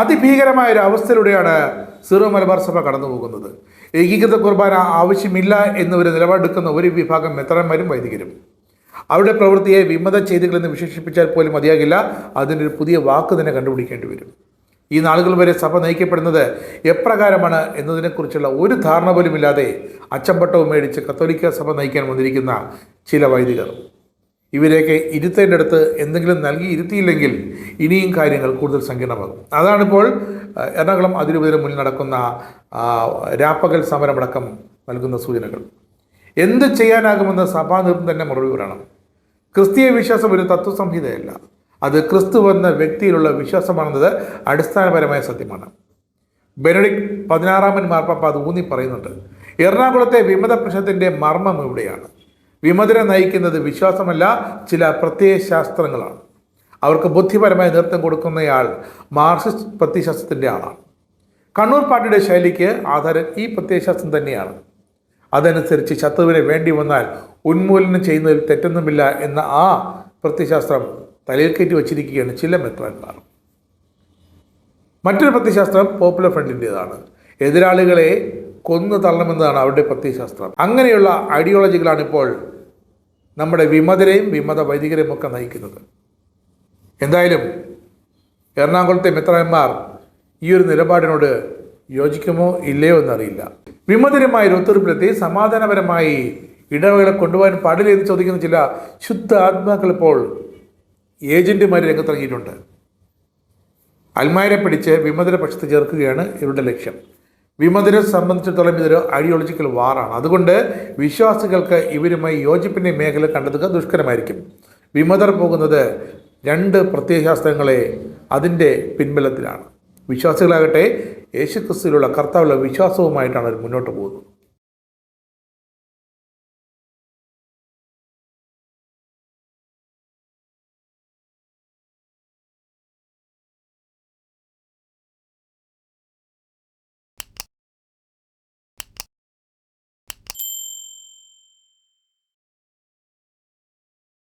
അതിഭീകരമായ ഒരു അവസ്ഥയിലൂടെയാണ് സീറോ മലബാർ സഭ കടന്നു പോകുന്നത്. ഏകീകൃത കുർബാന ആവശ്യമില്ല എന്നൊരു നിലപാടെടുക്കുന്ന ഒരു വിഭാഗം മെത്രാന്മാരും വൈദികരും. അവരുടെ പ്രവൃത്തിയെ വിമത ചെയ്തികളെന്ന് വിശേഷിപ്പിച്ചാൽ പോലും മതിയാകില്ല, അതിനൊരു പുതിയ വാക്ക് തന്നെ കണ്ടുപിടിക്കേണ്ടി വരും. ഈ നാളുകൾ വരെ സഭ നയിക്കപ്പെടുന്നത് എപ്രകാരമാണ് എന്നതിനെക്കുറിച്ചുള്ള ഒരു ധാരണ പോലും ഇല്ലാതെ അച്ചമ്പട്ടവും മേടിച്ച് കത്തോലിക്ക സഭ നയിക്കാൻ വന്നിരിക്കുന്ന ചില വൈദികർ. ഇവരെയൊക്കെ ഇരുത്തേണ്ടടുത്ത് എന്തെങ്കിലും നൽകി ഇരുത്തിയില്ലെങ്കിൽ ഇനിയും കാര്യങ്ങൾ കൂടുതൽ സങ്കീർണമാകും. അതാണിപ്പോൾ എറണാകുളം അതിരൂപതയുടെ മുന്നിൽ നടക്കുന്ന രാപ്പകൽ സമരമടക്കം നൽകുന്ന സൂചനകൾ. എന്ത് ചെയ്യാനാകുമെന്ന് സഭാ നേതൃത്വം തന്നെ മറുപടി പറയണം. ക്രിസ്തീയ വിശ്വാസം ഒരു തത്വസംഹിതയല്ല, അത് ക്രിസ്തു എന്ന വ്യക്തിയിലുള്ള വിശ്വാസമാണെന്നത് അടിസ്ഥാനപരമായ സത്യമാണ്. ബെനഡിക്ട് 16 മാർപ്പാപ്പ അത് ഊന്നി പറയുന്നുണ്ട്. എറണാകുളത്തെ വിമത പ്രശ്നത്തിൻ്റെ മർമ്മം ഇവിടെയാണ്. വിമതരെ നയിക്കുന്നത് വിശ്വാസമല്ല, ചില പ്രത്യയശാസ്ത്രങ്ങളാണ്. അവർക്ക് ബുദ്ധിപരമായ നേതൃത്വം കൊടുക്കുന്നയാൾ മാർക്സിസ്റ്റ് പ്രത്യയശാസ്ത്രത്തിൻ്റെ ആളാണ്. കണ്ണൂർ പാർട്ടിയുടെ ശൈലിക്ക് ആധാരം ഈ പ്രത്യയശാസ്ത്രം തന്നെയാണ്. അതനുസരിച്ച് ശത്രുവിനെ വേണ്ടി വന്നാൽ ഉന്മൂലനം ചെയ്യുന്നതിൽ തെറ്റൊന്നുമില്ല എന്ന ആ പ്രത്യയശാസ്ത്രം തലയിൽ കയറ്റി വച്ചിരിക്കുകയാണ് ചില മെത്രാന്മാർ. മറ്റൊരു പ്രത്യയശാസ്ത്രം പോപ്പുലർ ഫ്രണ്ടിൻ്റേതാണ്. എതിരാളികളെ കൊന്നു തള്ളണമെന്നതാണ് അവരുടെ പ്രത്യയശാസ്ത്രം. അങ്ങനെയുള്ള ഐഡിയോളജികളാണ് ഇപ്പോൾ നമ്മുടെ വിമതരെയും വിമത വൈദികരെയും ഒക്കെ നയിക്കുന്നത്. എന്തായാലും എറണാകുളത്തെ മെത്രാന്മാർ ഈ ഒരു നിലപാടിനോട് യോജിക്കുമോ ഇല്ലയോ എന്നറിയില്ല. വിമതരുമായി ഒത്തുതീർപ്പിലെത്തി സമാധാനപരമായി ഇടവകളെ കൊണ്ടുപോകാൻ പാടില്ല എന്ന് ചോദിക്കുന്ന ചില ശുദ്ധ ആത്മാക്കൾ ഇപ്പോൾ ഏജന്റുമാർ രംഗത്തിറങ്ങിയിട്ടുണ്ട്. അൽമായരെ പിടിച്ച് വിമതരെ പക്ഷത്ത് ചേർക്കുകയാണ് ഇവരുടെ ലക്ഷ്യം. വിമതരെ സംബന്ധിച്ചിടത്തോളം ഇതൊരു ഐഡിയോളജിക്കൽ വാറാണ്. അതുകൊണ്ട് വിശ്വാസികൾക്ക് ഇവരുമായി യോജിപ്പിൻ്റെ മേഖല കണ്ടെത്തുക ദുഷ്കരമായിരിക്കും. വിമതർ പോകുന്നത് രണ്ട് പ്രത്യയശാസ്ത്രങ്ങളെ അതിൻ്റെ പിൻബലത്തിലാണ്. വിശ്വാസികളാകട്ടെ യേശുക്രിസ്തുവിലുള്ള കർത്താവുള്ള വിശ്വാസവുമായിട്ടാണ് അവർ മുന്നോട്ട് പോകുന്നത്.